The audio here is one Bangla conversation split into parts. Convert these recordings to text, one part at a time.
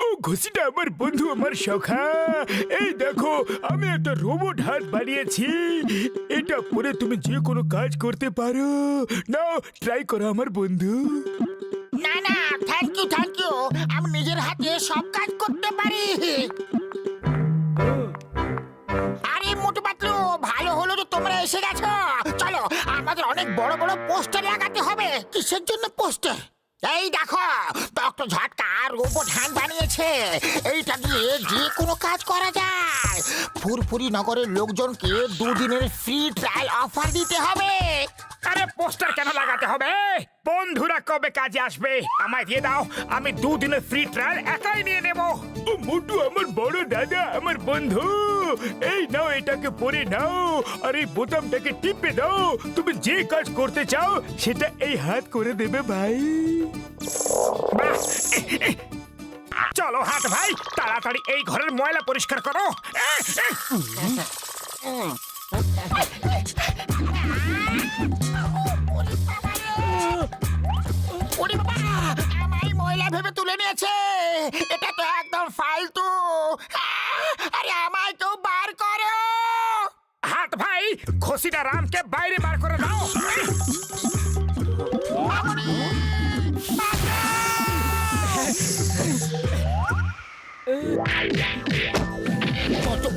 ও ঘুষিটা আমার বন্ধু, আমার সখা। এই দেখো, আমি একটা রোবট হাত বানিয়েছি। এটা পরে তুমি যে কোনো কাজ করতে পারো। নাও ট্রাই করো আমার বন্ধু। না না, থ্যাংক ইউ। আমি নিজের হাতে সব কাজ করতে পারি। আরে মোটু পাতলু, ভালো হলো যে তোমরা এসে গেছো। চলো, আমাদের অনেক বড় বড় পোস্টার লাগাতে হবে। কিসের জন্য পোস্টার? এই দেখো, ডক্টর ঝটকা রোবট হ্যান্ড বানিয়েছে। এইটা দিয়ে যে কোনো কাজ করা যায়। ফুরফুরি নগরের লোকজনকে 2 দিনের ফ্রি ট্রায়াল অফার দিতে হবে। আরে পোস্টার কেন লাগাতে হবে? বন্ধুরা কবে কাজে আসবে আমায় দিয়ে দাও, আমি 2 দিনের ফ্রি ট্রায়াল একাই নিয়ে নেব। ও মোটু, আমার বড় দাদা, আমার বন্ধু, এই নাও, এটাকে পরে নাও আর এই বোতামটাকে টিপে দাও। তুমি যে কাজ করতে চাও সেটা এই হাত করে দেবে ভাই। বাহ! চলো হাত ভাই, তাড়াতাড়ি এই ঘরের ময়লা পরিষ্কার করো। ওরে বাবা, আমায় ময়লা ভেবে তুলে নিয়েছে। এটা তো একদম ফালতু। আরে আমায় কেউ বার করো। হাত ভাই, খসিটা রামকে বাইরে বার করে দাও।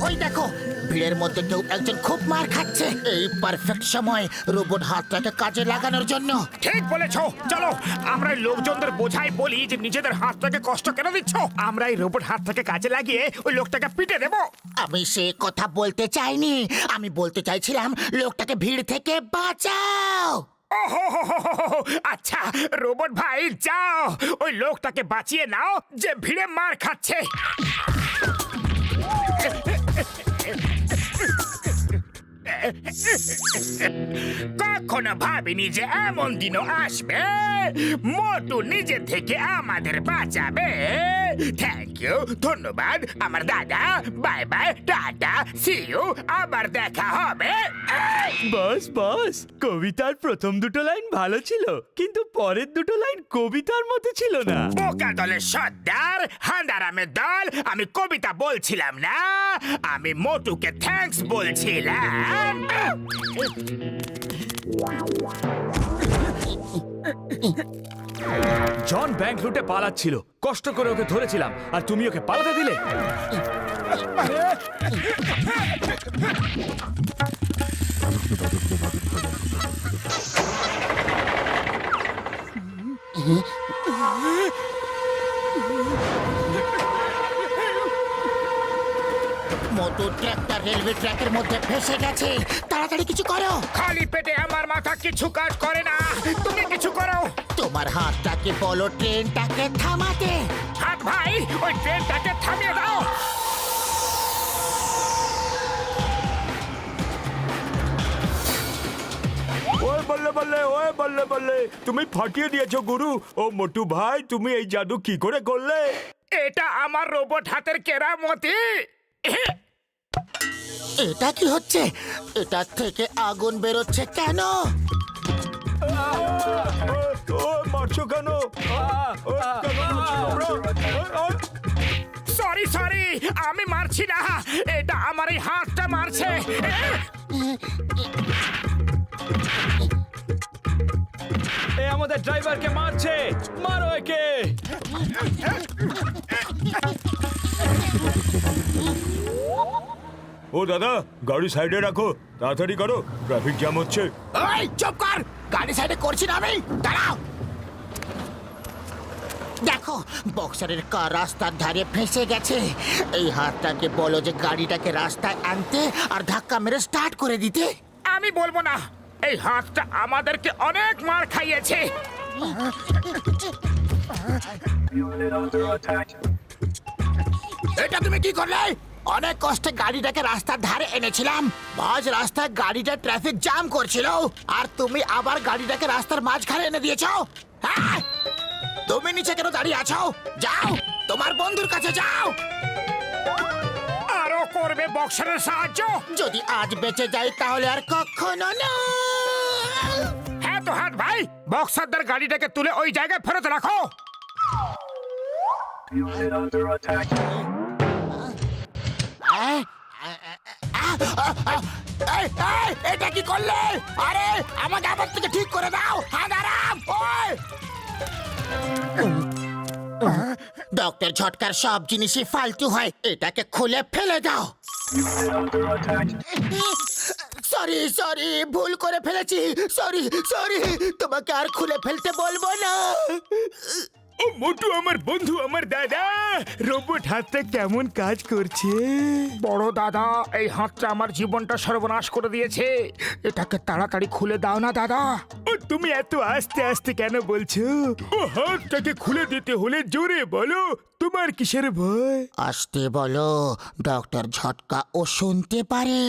ওই দেখো, ভিড়ের মধ্যে কেউ একজন খুব মার খাচ্ছে। এই পারফেক্ট সময় রোবট হাতটাকে কাজে লাগানোর জন্য। ঠিক বলেছো, চলো আমরা এই লোকজনদের বোঝাই বলি যে নিজেদের হাতটাকে কষ্ট কেন দিচ্ছ। আমরা এই রোবট হাতটাকে কাজে লাগিয়ে ওই লোকটাকে পিটে দেবো। আমি সে কথা বলতে চাইনি। আমি বলতে চাইছিলাম লোকটাকে ভিড় থেকে বাঁচাও। ওহো, আচ্ছা রোবট ভাই, যাও ওই লোকটাকে বাঁচিয়ে নাও যে ভিড়ে মার খাচ্ছে। কখনো ভাবিনি যে এমন দিনও আসবে মোটু নিজে থেকে আমাদের বাঁচাবে। থ্যাংক ইউ, ধন্যবাদ আমার দাদা। Bye bye, tata, see you, আবার দেখা হবে। বস বস, কবিতার প্রথম দুটো লাইন ভালো ছিল, কিন্তু পরের দুটো লাইন কবিতার মতো ছিল না। বোকা দলের সর্দার, হান্দারামের দল, আমি কবিতা বলছিলাম না, আমি মোটুকে থ্যাঙ্কস বলছিলাম। জন ব্যাংক লুটে পালাচ্ছিল, কষ্ট করে ওকে ধরেছিলাম, আর তুমি ওকে পালাতে দিলে। মোটর ট্রাকটা রেলওয়ে ট্র্যাকের মধ্যে ফেসে গেছে। তাড়াতাড়ি কিছু করো। খালি পেটে আমার মাথা কিছু কাজ করে না, তুমি কিছু করো। তোমার হাতটাকে বলো ট্রেনটাকে থামাতে। হাত ভাই, ওই ট্রেনটাকে থামিয়ে দাও। ওই বললে বললে, ওই বললে বললে, তুমি ফাটিয়ে দিয়েছো গুরু। ও মোটু ভাই, তুমি এই জাদু কি করে করলে? এটা আমার রোবট হাতের কেরামতি। এটা কি হচ্ছে? এটার থেকে আগুন বেরোচ্ছে কেন? ও মারছো কেন? সরি সরি, আমি মারছি না, এটা আমার এই হাতটা মারছে। এ আমাদের ড্রাইভারকে মারছে, মারো একে। ও দাদা, গাড়ি সাইডে রাখো, তাড়াতাড়ি করো, ট্রাফিক জ্যাম হচ্ছে। ওই চুপ কর, গাড়ি সাইডে করছি না আমি। দাঁড়াও। দেখো, বক্সারের কার রাস্তার ধারে ফেঁসে গেছে। এই হাতটাকে বলো যে গাড়িটাকে রাস্তায় আনতে আর ধাক্কা মেরে স্টার্ট করে দিতে। আমি বলবো না, এই হাতটা আমাদেরকে অনেক মার খাইয়েছে। এটা তুমি কি করলে? অনেক কষ্টে গাড়িটাকে রাস্তার ধারে এনেছিলাম। আজ রাস্তায় গাড়িটা ট্রাফিক জ্যাম করছিল, আর তুমি আবার গাড়িটাকে রাস্তার মাঝখানে এনে দিয়েছো। হ্যাঁ, তুমি নিচে কেন দাঁড়িয়ে আছো? যাও, তোমার বন্ধুর কাছে যাও। আরো করবে বক্সারের সাহায্য। যদি আজ বেঁচে যাই তাহলে আর কখনো না। হ্যাঁ তো হাত ভাই, বক্সারদের গাড়িটাকে তুলে ওই জায়গায় ফেরত রাখো। এই, এটা কি করলে? আরে আমাকে আবার থেকে ঠিক করে দাও। হাঁদারাম, ওই ডক্টর ঝটকার সব জিনিসই ফালতু হয়, এটাকে খুলে ফেলে দাও। সরি সরি, ভুল করে ফেলেছি। সরি সরি, তোমাকে আর খুলে ফেলতে বলবো না। ও মোটু আমার বন্ধু, আমার দাদা, রোবট হাতটা কেমন কাজ করছে? বড় দাদা, এই হাতটা আমার জীবনটা সর্বনাশ করে দিয়েছে, এটাকে তাড়াতাড়ি খুলে দাও না দাদা। ও তুমি এত আস্তে আস্তে কেন বলছো? ও হাতটাকে খুলে দিতে হলে জোরে বলো। তোমার কিসের ভয়? আসতে বলো, ডক্টর ঝটকা ও শুনতে পারে।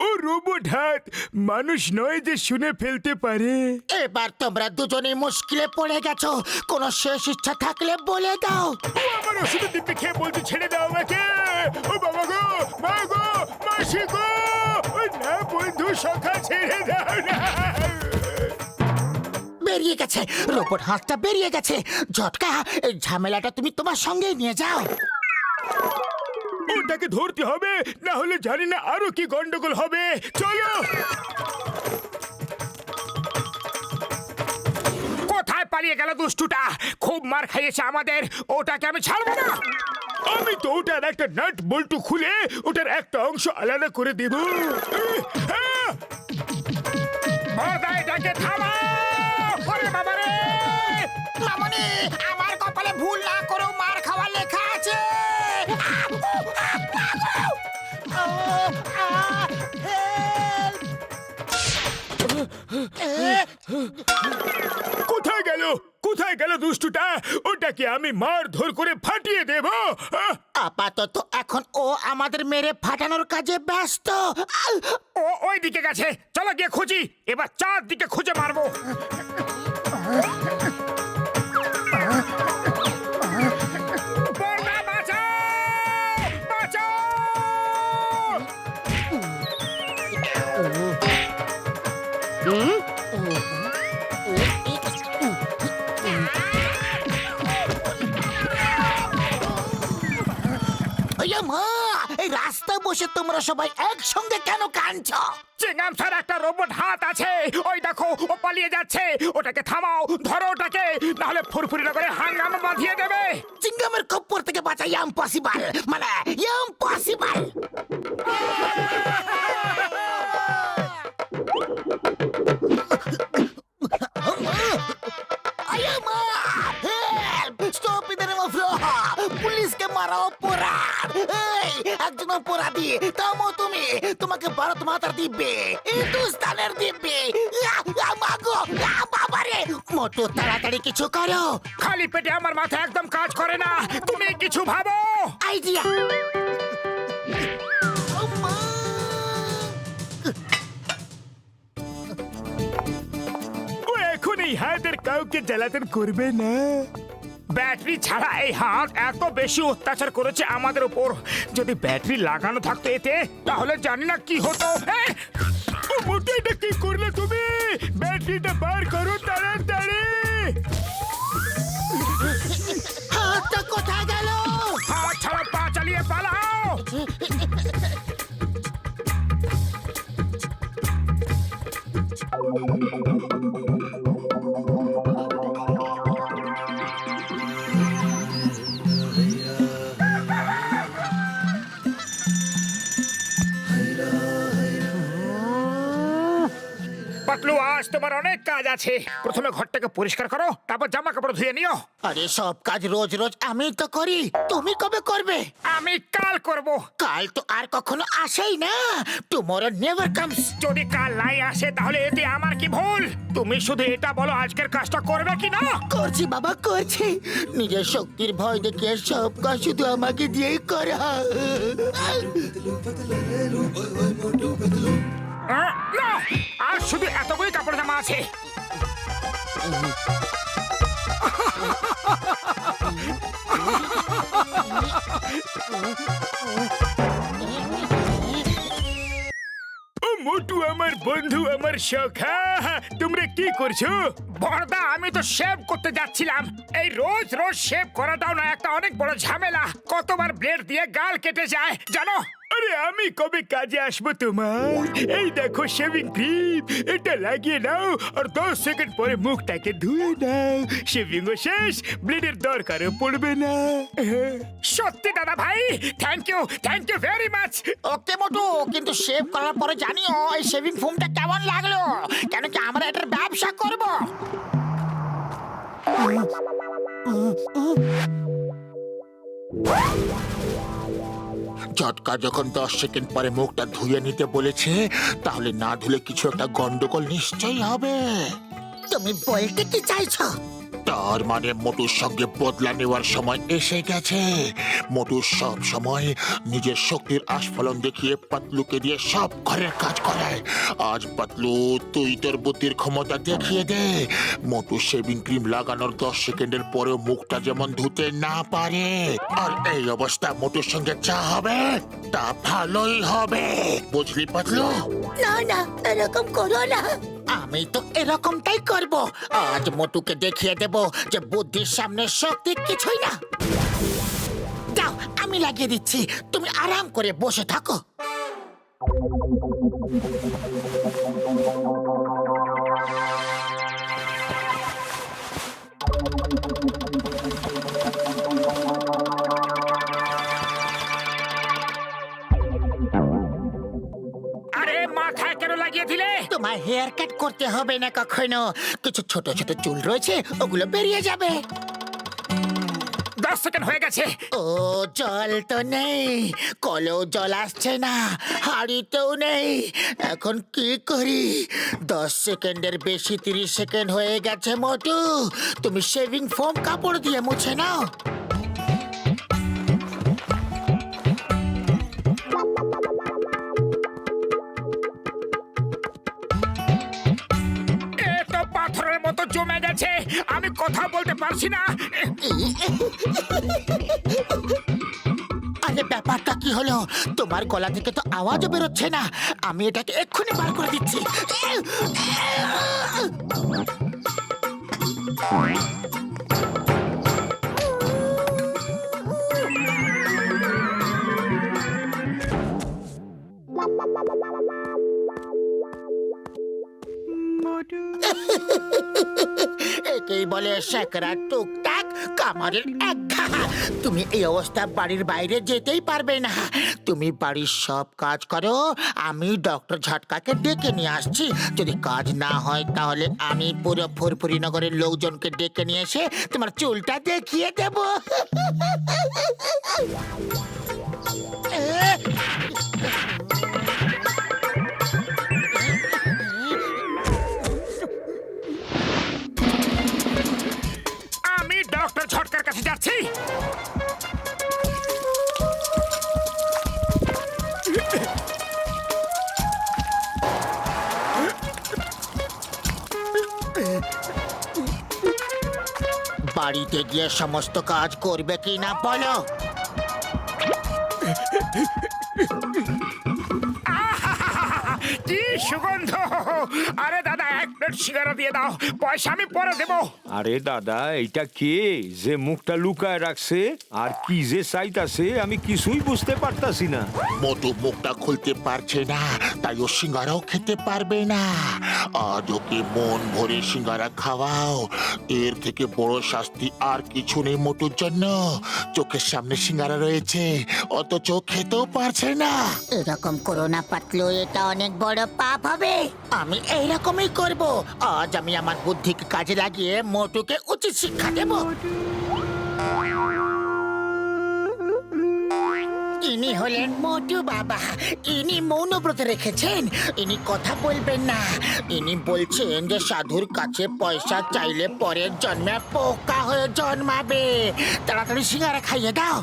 ও রোবট হাত মানুষ নয় যে শুনে ফেলতে পারে। এবার তোমরা দুজনেই মুশকিলে পড়ে গেছো, কোনো শেষ ইচ্ছা থাকলে বলে দাও। ও আমার ওষুধের দিব্যি খেয়ে বলতে ছেড়ে দাও আমাকে। ও বাবা গো, মা গো, মাসি গো, ও না বন্ধু সখা, ছেড়ে দাও না। বেরিয়ে গেছে, রোবট হাতটা বেরিয়ে গেছে। ঝটকা, এই ঝামেলাটা তুমি তোমার সঙ্গেই নিয়ে যাও। ওটাকে ধরতে হবে, না হলে জানি না আরো কি গন্ডগোল হবে। চলো। কোথায় পালিয়ে গেল দুষ্টুটা? খুব মার খাইয়েছে আমাদের, ওটাকে আমি ছাড়বো না। আমি তো ওটার একটা নাট বল্টু খুলে ওটার একটা অংশ আলাদা করে দেব। বড়দা, এটাকে থামাও। ওরে বাবা রে! মামনি, আমার কপালে ভুল না করেও মার খাওয়া লেখা আছে। কোথায় গেল, কোথায় গেল দুষ্টুটা? ওটাকে আমি মার ধর করে ফাটিয়ে দেব। আপাতত এখন ও আমাদের মেরে ফাটানোর কাজে ব্যস্ত। ও ওই দিকে গেছে, চলো গিয়ে খুঁজি। এবার চারদিকে খুঁজে মারবো। বড়দা, বাঁচাও! বাঁচাও! ওইয়া মা, এই রাস্তায় বসে তোমরা সবাই একসঙ্গে কেন কাঁদছো? চিংগাম স্যার, একটা রোবট হাত আছে, ওই দেখো ও পালিয়ে যাচ্ছে। ওটাকে থামাও, ধরো ওটাকে, নাহলে ফুরফুরি নগরে হাঙ্গামা বাঁধিয়ে দেবে। চিঙ্গামের খপ্পর থেকে বাঁচা ইম্পসিবল, মানে ইম্পসিবল। পুলিশকে মারা অপরাধ। এই একজন অপরাধী, থামো তুমি। তোমাকে ভারত মাতার দিব্যে, হিন্দুস্তানের দিব্যে। মাগো, বাবারে! মোটু, তাড়াতাড়ি কিছু করো। খালি পেটে আমার মাথা একদম কাজ করে না, তুমি কিছু ভাবো। আইডিয়া। ও এখন এই হাতের কাউকে জ্বালাতন করবে না। ব্যাটারি ছাড়া এই হাত এত বেশি অত্যাচার করেছে আমাদের উপর। যদি ব্যাটারি লাগানো থাকতো এতে, তাহলে জানি না কি হতো। ও মোটু, এটা কি করলে তুমি? ব্যাটারিটা বার করো তাড়াতাড়ি। হাতটা কোথায় গেল? হাত ছাড়া, পা চালিয়ে পালাও। পাতলু, আজ তোমার অনেক কাজ আছে। প্রথমে ঘরটাকে পরিষ্কার করো, তারপর জামা কাপড় ধুয়ে নিও। আরে সব কাজ রোজ রোজ আমি তো করি, তুমি কবে করবে? আমি কাল করব। কাল তো আর কখনো আসেই না। Tomorrow never comes. যদি কাল নাই আসে, তাহলে এতে আমার কি ভুল? তুমি শুধু এটা বলো আজকের কাজটা করবে কি না। করছি বাবা, করছি। নিজের শক্তির ভয় দেখিয়ে সব কাজ শুধু আমাকে দিয়েই করা। না, আর শুধু এতগুলি কাপড় জামা আছে। ও মোটু, মোটু আমার বন্ধু, আমার সখা, তোমরা কি করছো? বড়দা আমি তো শেভ করতে যাচ্ছিলাম। এই রোজ রোজ শেভ করাটাও না একটা অনেক বড় ঝামেলা। কতবার ব্লেড দিয়ে গাল কেটে যায় জানো? আরে আমি কবে কাজে আসবো তোমার? এই দেখো শেভিং ক্রিম, এটা লাগিয়ে নাও আর 10 সেকেন্ড পরে মুখটাকে ধুয়ে নাও। শেভিংও শেষ, ব্লেডের দরকারও পড়বে না। সত্যি দাদা ভাই, থ্যাংক ইউ ভেরি মাচ। ওকে মোটু, কিন্তু শেভ করার পরে জানিও এই শেভিং ফোমটা কেমন লাগলো, কেন কি আমরা এটার ব্যবসা করব। ঝটকা যখন 10 সেকেন্ড পরে মুখটা ধুয়ে নিতে বলেছে, তাহলে না ধুলে কিছু একটা গন্ডগোল নিশ্চয়ই হবে। তুমি বলতে কি চাইছো? তার মানে মোটুর সঙ্গে বদলা নেওয়ার সময় এসে গেছে। মোটু সব সময় নিজের শক্তির আস্ফলন দেখিয়ে পাতলুকে দিয়ে সব ঘরের কাজ করায়। আজ পাতলু, তুই তোর বুদ্ধির ক্ষমতা দেখিয়ে দে। মোটু শেভিং ক্রিম লাগানোর 10 সেকেন্ডের পরেও মুখটা যেমন ধুতে না পারে। আর এই অবস্থা মোটুর সঙ্গে যা হবে তা ভালোই হবে, বুঝলি পাতলু? না না, এরকম করো না। আমি তো এরকমটাই করব। আজ মোটুকে দেখিয়ে দেব যে বুদ্ধির সামনে শক্তি কিছুই না। যাও, আমি লাগিয়ে দিচ্ছি, তুমি আরাম করে বসে থাকো। আরে মাথায় কেন লাগিয়ে দিলে? তোমার হেয়ার কাট করতে হবে না কখনো। কিছু ছোট ছোট চুল রয়েছে, ওগুলো বেরিয়ে যাবে। 10 সেকেন্ড হয়ে গেছে। ও, জল তো নেই, কলেও জল আসছে না, হাড়িতেও নেই। এখন কি করি? 10 সেকেন্ডের বেশি 30 সেকেন্ড হয়ে গেছে মোটু। তুমি শেভিং ফোম কাপড় দিয়ে মুছে নাও। এ তো পাথরের মতো জমে গেছে, আমি কথা বলতে পারছি না। আরে ব্যাপারটা কি হলো? তোমার গলা থেকে তো আওয়াজও বেরোচ্ছে না। আমি এটাকে এক্ষুনি বার করে দিচ্ছি। একেই বলে শেকরা টুকটাক, কামারের একঘা। তুমি এই অবস্থা বাড়ির বাইরে যেতেই পারবে না। তুমি বাড়ির সব কাজ করো, আমি ডক্টর ঝটকাকে ডেকে নিয়ে আসছি। যদি কাজ না হয় তাহলে আমি পুরো ফুরফুরি নগরের লোকজনকে ডেকে নিয়ে এসে তোমার চুলটা দেখিয়ে দেব। আমি ডক্টর ঝটকার কাছে যাচ্ছি। বাড়িতে গিয়ে সমস্ত কাজ করবে কি না বলো? কি সুগন্ধ! আরে দাদা, 1 প্লেট সিগারা দিয়ে দাও, পয়সা আমি পরে দেবো। আরে দাদা, এইটা কে যে মুখটা লুকায় রাখছে আর কি যে চাইতাছে আমি কিছুই বুঝতে পারতাছি না। মোটু মুখটা খুলতে পারছে না, তাই ও সিঙ্গারাও খেতে পারবে না। আজ ওকে মন ভরে সিঙ্গারা খাওয়াও। এর থেকে বড় শাস্তি আর কিছু নেই মোটুর জন্য। চোখের সামনে সিঙ্গারা রয়েছে, অথচ খেতেও পারছে না। এরকম করো না পাতলু, এটা অনেক বড় পাপ হবে। আমি এইরকমই করব। আজ আমি আমার বুদ্ধিকে কাজে লাগিয়ে মোটুকে উচিত শিক্ষা দেব। ইনি হলেন মোটু বাবা। ইনি মৌনব্রত রেখেছেন। ইনি কথা বলবেন না। ইনি বলছেন যে সাধুর কাছে পয়সা চাইলে পরের জন্মে পোকা হয়ে জন্মাবে। তাড়াতাড়ি সিঙ্গারা খাইয়ে দাও।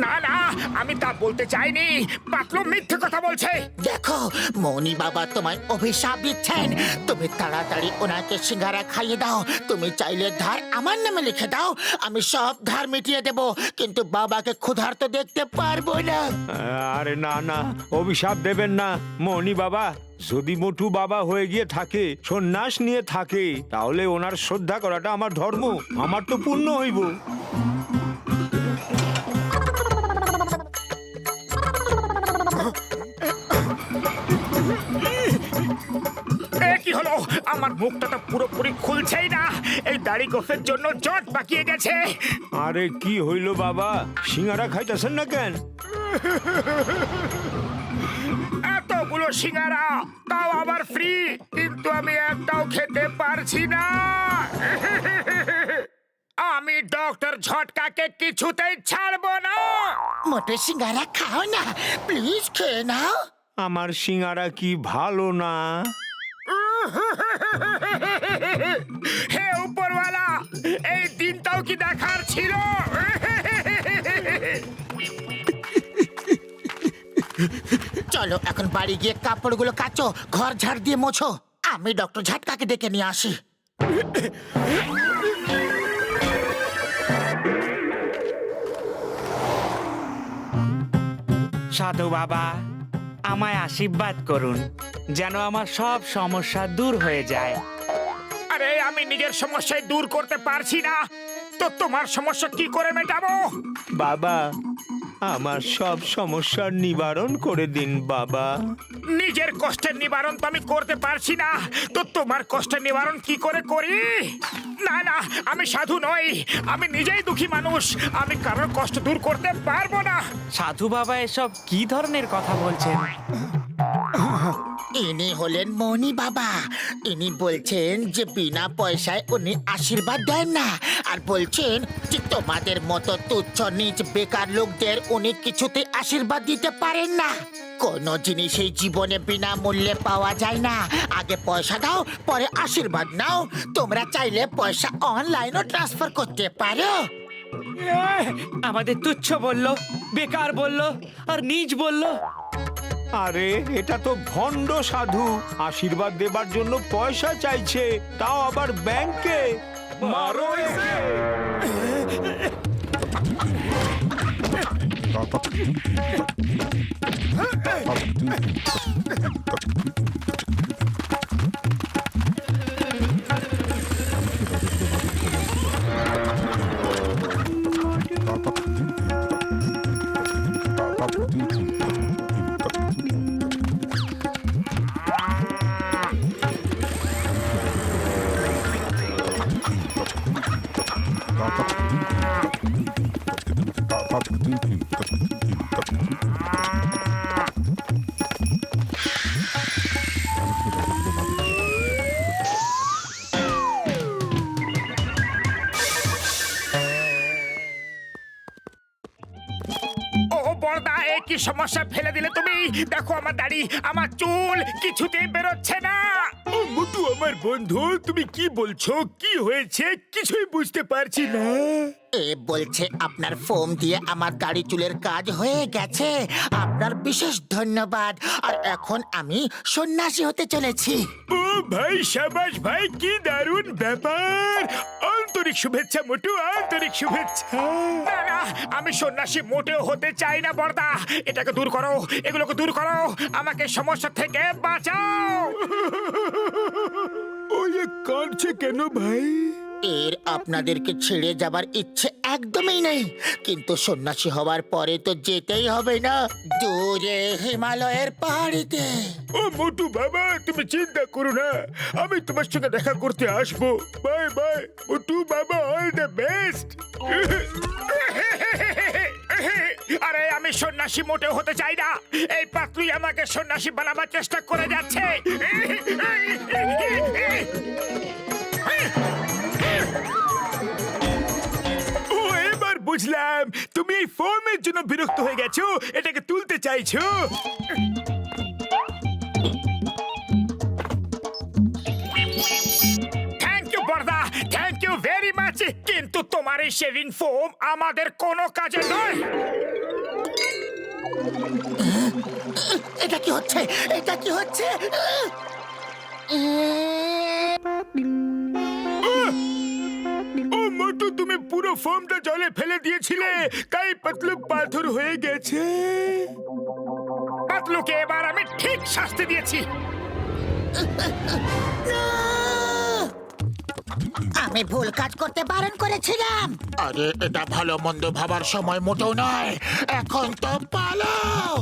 না না, আমি তা বলতে চাইনি। পাতলু মিথ্যে কথা বলছে। দেখো, মৌনি বাবা তোমায় অভিশাপ দিচ্ছেন। তুমি তাড়াতাড়ি ওনাকে সিঙ্গারা খাইয়ে দাও। তুমি চাইলে ধার আমার নামে লিখে দাও, আমি সব ধার মিটিয়ে দেব। কিন্তু বাবাকে ক্ষুধার্ত দেখতে পারবো না। আরে না না, অভিশাপ দেবেন না মনি বাবা। যদি মোটু বাবা হয়ে গিয়ে থাকে, সন্ন্যাস নিয়ে থাকে, তাহলে ওনার শ্রদ্ধা করাটা আমার ধর্ম, আমার তো পুণ্য হইব। কি হলো? আমার মুখটা তো পুরোপুরি খুলছেই না। এই দাড়ি গোফের জন্য জট পাকিয়ে গেছে। আরে কি হইল বাবা, সিঙ্গারা খাইতেছেন না কেন? এতগুলো সিঙ্গারা, তাও আবার ফ্রি, কিন্তু আমি একটাও খেতে পারছি না। আমি ডক্টর ঝটকাকে কিছুতেই ছাড়বো না। মোটু সিঙ্গারা খাও না, প্লিজ খেয়ে নাও। আমার সিঙ্গারা কি ভালো না? হে উপরওয়ালা, এই দিনটাও কি দেখার ছিল? চলো এখন বাড়ি গিয়ে কাপড়গুলো কাচো, ঘর ঝাড় দিয়ে মোছো। আমি ডক্টর ঝটকাকে ডেকে নিয়ে আসি। সাধু বাবা, আমায় আশীর্বাদ করুন যেন আমার সব সমস্যা দূর হয়ে যায়। আরে আমি নিজের সমস্যায় দূর করতে পারছি না, তো তোমার সমস্যা কি করে মেটাবো? বাবা, আমার সব সমস্যার নিবারণ করে দিন বাবা। নিজের কষ্টের নিবারণ তো আমি করতে পারছি না, তো তোমার কষ্টের নিবারণ কি করে করি? না না, আমি সাধু নই, আমি নিজেই দুঃখী মানুষ, আমি কারোর কষ্ট দূর করতে পারবো না। সাধু বাবা এসব কি ধরনের কথা বলছেন? ইনি হলেন মনি বাবা। ইনি বলছেন যে বিনা পয়সায় উনি আশীর্বাদ দেন না, আর বলছেন যে তোমাদের মতো তুচ্ছ নিচ বেকার লোকদের উনি কিছুতে আশীর্বাদ দিতে পারেন না। কোনো জিনিসই জীবনে বিনামূল্যে পাওয়া যায় না। আগে পয়সা দাও, পরে আশীর্বাদ নাও। তোমরা চাইলে পয়সা অনলাইনও ট্রান্সফার করতে পারো। আমাদের তুচ্ছ বলল, বেকার বলল, আর নিজ বলল। আরে এটা তো ভণ্ড সাধু, আশীর্বাদ দেবার জন্য পয়সা চাইছে, তাও আবার ব্যাংকে। মারো একে। ও বড়দা, এ কি সমস্যা ফেলে দিলে তুমি? দেখো আমার দাড়ি, আমার চুল কিছুতেই বেরোচ্ছে না। ও মোটু আমার বন্ধু, তুমি কি বলছো? কি হয়েছে কিছুই বুঝতে পারছি না। এ বলছে আপনার ফোম দিয়ে আমার দাড়ি চুলের কাজ হয়ে গেছে। আপনার বিশেষ ধন্যবাদ। আর এখন আমি সন্ন্যাসী হতে চলেছি। ও ভাই, সাবাস ভাই, কি দারুণ ব্যাপার। আন্তরিক শুভেচ্ছা মোটু, আন্তরিক শুভেচ্ছা। না না, আমি সন্ন্যাসী মোটেও হতে চাই না বড়দা। এটাকে দূর করো, এগুলোকে দূর করো, আমাকে সমস্যা থেকে বাঁচাও। ও এ কাঁদছে কেন ভাই? এর আপনাদেরকে ছেড়ে যাবার ইচ্ছে একদমই নেই, কিন্তু সন্ন্যাসী হওয়ার পরে তো যেতেই হবে না, দূরে হিমালয়ের পাহাড়িতে। ও মোটু বাবা, তুমি চিন্তা করো না, আমি তোমার সঙ্গে দেখা করতে আসবো। বাই বাই মোটু বাবা, অল দ্য বেস্ট। আরে আমি সন্ন্যাসী মোটেও হতে চাই না। এই পাতলুই আমাকে সন্ন্যাসী বানাবার চেষ্টা করে যাচ্ছে। ও এবার বুঝলাম, তুমি এই ফর্মের জন্য বিরক্ত হয়ে গেছো, এটাকে তুলতে চাইছো। থ্যাংক ইউ বড়দা, থ্যাংক ইউ ভেরি মাচ, কিন্তু তোমার এই শেভিং ফোম আমাদের কোনো কাজে নয়। এটা কি হচ্ছে? এটা কি হচ্ছে? ও মোটু, তুমি পুরো ফোমটা জলে ফেলে দিয়েছিলে তাই পাতলু পাথর হয়ে গেছে। পাতলুকে এবার আমি ঠিক শাস্তি দিয়েছি। আমি ভুল কাজ করতে বারণ করেছিলাম। আরে এটা ভালো মন্দ ভাবার সময় মোটেও নয়, এখন তো পালাও।